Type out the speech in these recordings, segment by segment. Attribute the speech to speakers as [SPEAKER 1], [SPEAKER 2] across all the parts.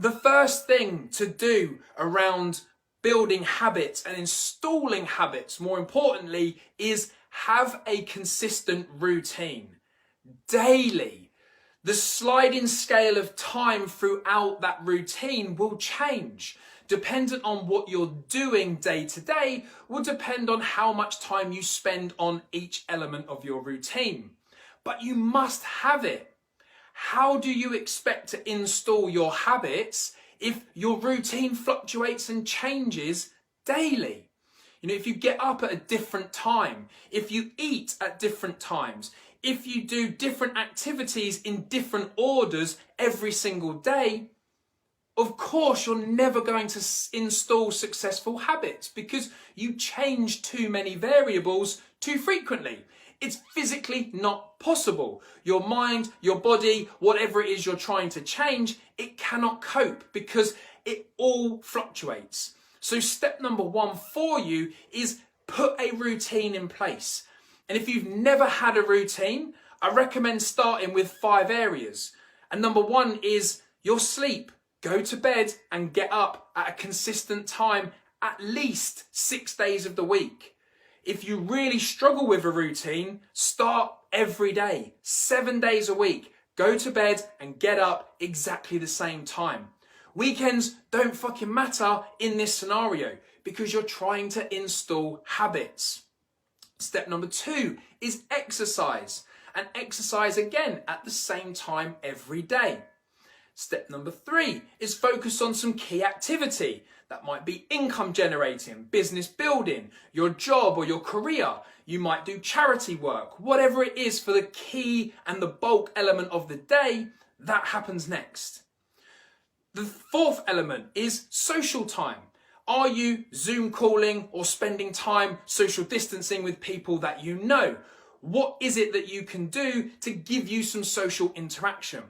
[SPEAKER 1] the first thing to do around building habits and installing habits, more importantly, is have a consistent routine daily. The sliding scale of time throughout that routine will change. Dependent on what you're doing day to day will depend on how much time you spend on each element of your routine. But you must have it. How do you expect to install your habits if your routine fluctuates and changes daily? You know, if you get up at a different time, if you eat at different times, if you do different activities in different orders every single day, of course you're never going to install successful habits because you change too many variables too frequently. It's physically not possible. Your mind, your body, whatever it is you're trying to change, it cannot cope because it all fluctuates. So step number one for you is put a routine in place. And if you've never had a routine, I recommend starting with 5 areas. And number one is your sleep. Go to bed and get up at a consistent time at least 6 days of the week. If you really struggle with a routine, start every day, 7 days a week. Go to bed and get up exactly the same time. Weekends don't fucking matter in this scenario because you're trying to install habits. Step number 2 is exercise, and exercise again at the same time every day. Step number 3 is focus on some key activity. That might be income generating, business building, your job or your career. You might do charity work, whatever it is for the key and the bulk element of the day, that happens next. The 4th element is social time. Are you Zoom calling or spending time social distancing with people that you know? What is it that you can do to give you some social interaction?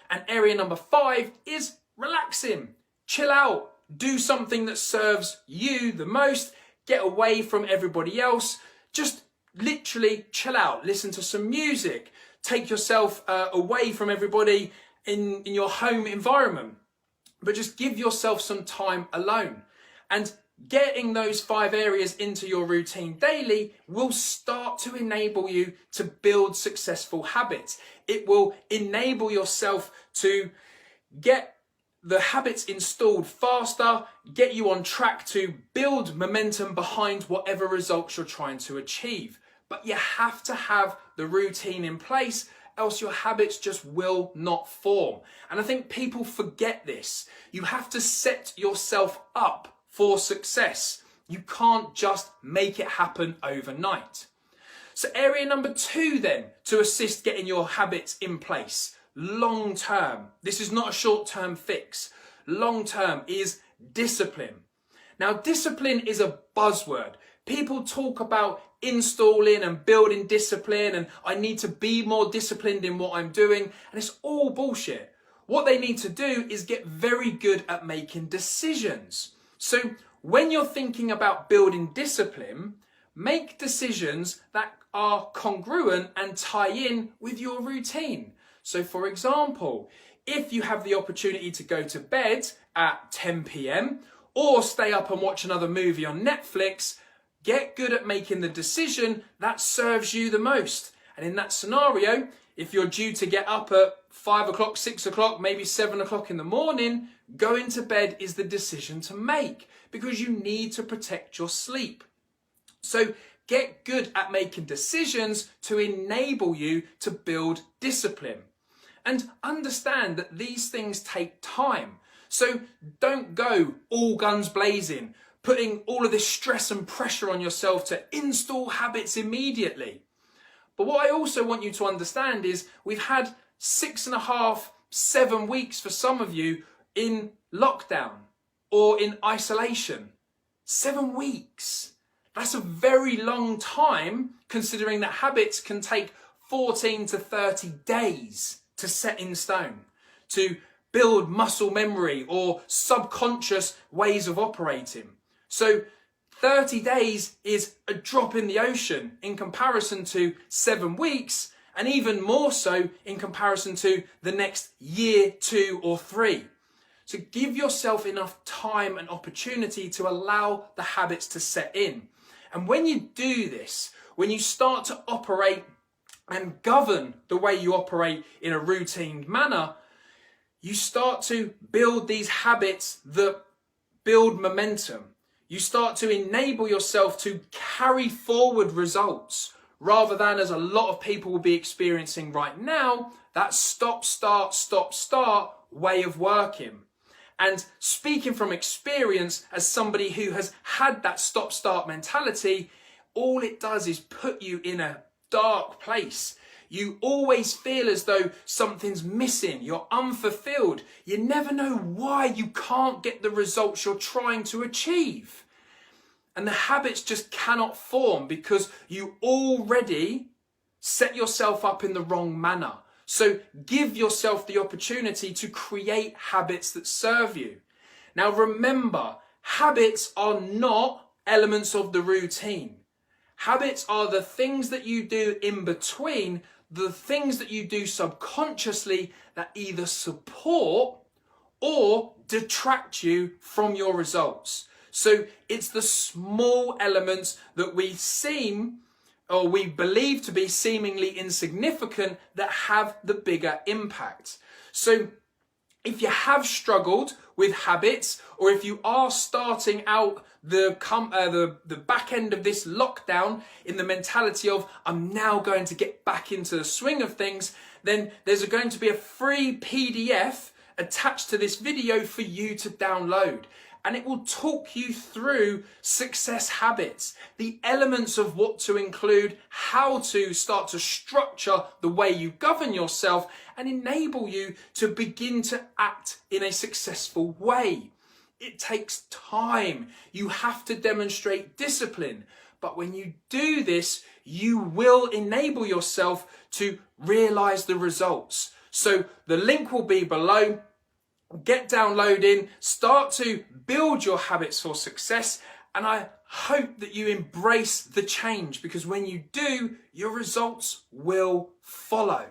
[SPEAKER 1] And area number 5 is relaxing. Chill out. Do something that serves you the most. Get away from everybody else. Just literally chill out. Listen to some music. Take yourself away from everybody in your home environment. But just give yourself some time alone. And getting those 5 areas into your routine daily will start to enable you to build successful habits. It will enable yourself to get the habits installed faster, get you on track to build momentum behind whatever results you're trying to achieve. But you have to have the routine in place, else your habits just will not form. And I think people forget this. You have to set yourself up for success. You can't just make it happen overnight. So area number 2 then, to assist getting your habits in place, long term. This is not a short term fix. Long term is discipline. Now discipline is a buzzword. People talk about installing and building discipline and I need to be more disciplined in what I'm doing, and it's all bullshit. What they need to do is get very good at making decisions. So when you're thinking about building discipline, make decisions that are congruent and tie in with your routine. So for example, if you have the opportunity to go to bed at 10 p.m. or stay up and watch another movie on Netflix, get good at making the decision that serves you the most. And in that scenario, if you're due to get up at 5 o'clock, 6 o'clock, maybe 7 o'clock in the morning, going to bed is the decision to make because you need to protect your sleep. So get good at making decisions to enable you to build discipline. And understand that these things take time. So don't go all guns blazing, putting all of this stress and pressure on yourself to install habits immediately. But what I also want you to understand is we've had 6.5, 7 weeks for some of you in lockdown or in isolation. 7 weeks. That's a very long time considering that habits can take 14 to 30 days to set in stone, to build muscle memory or subconscious ways of operating. So 30 days is a drop in the ocean in comparison to 7 weeks, and even more so in comparison to the next year, 2 or 3. So give yourself enough time and opportunity to allow the habits to set in. And when you do this, when you start to operate and govern the way you operate in a routine manner, you start to build these habits that build momentum. You start to enable yourself to carry forward results rather than, as a lot of people will be experiencing right now, that stop, start way of working. And speaking from experience, as somebody who has had that stop-start mentality, all it does is put you in a dark place. You always feel as though something's missing, you're unfulfilled. You never know why you can't get the results you're trying to achieve. And the habits just cannot form because you already set yourself up in the wrong manner. So give yourself the opportunity to create habits that serve you. Now remember, habits are not elements of the routine. Habits are the things that you do in between, the things that you do subconsciously that either support or detract you from your results. So it's the small elements that we believe to be seemingly insignificant that have the bigger impact. So if you have struggled with habits, or if you are starting out the back end of this lockdown in the mentality of I'm now going to get back into the swing of things, then there's going to be a free PDF attached to this video for you to download. And it will talk you through success habits, the elements of what to include, how to start to structure the way you govern yourself and enable you to begin to act in a successful way. It takes time. You have to demonstrate discipline. But when you do this, you will enable yourself to realize the results. So the link will be below. Get downloading, start to build your habits for success, and I hope that you embrace the change, because when you do, your results will follow.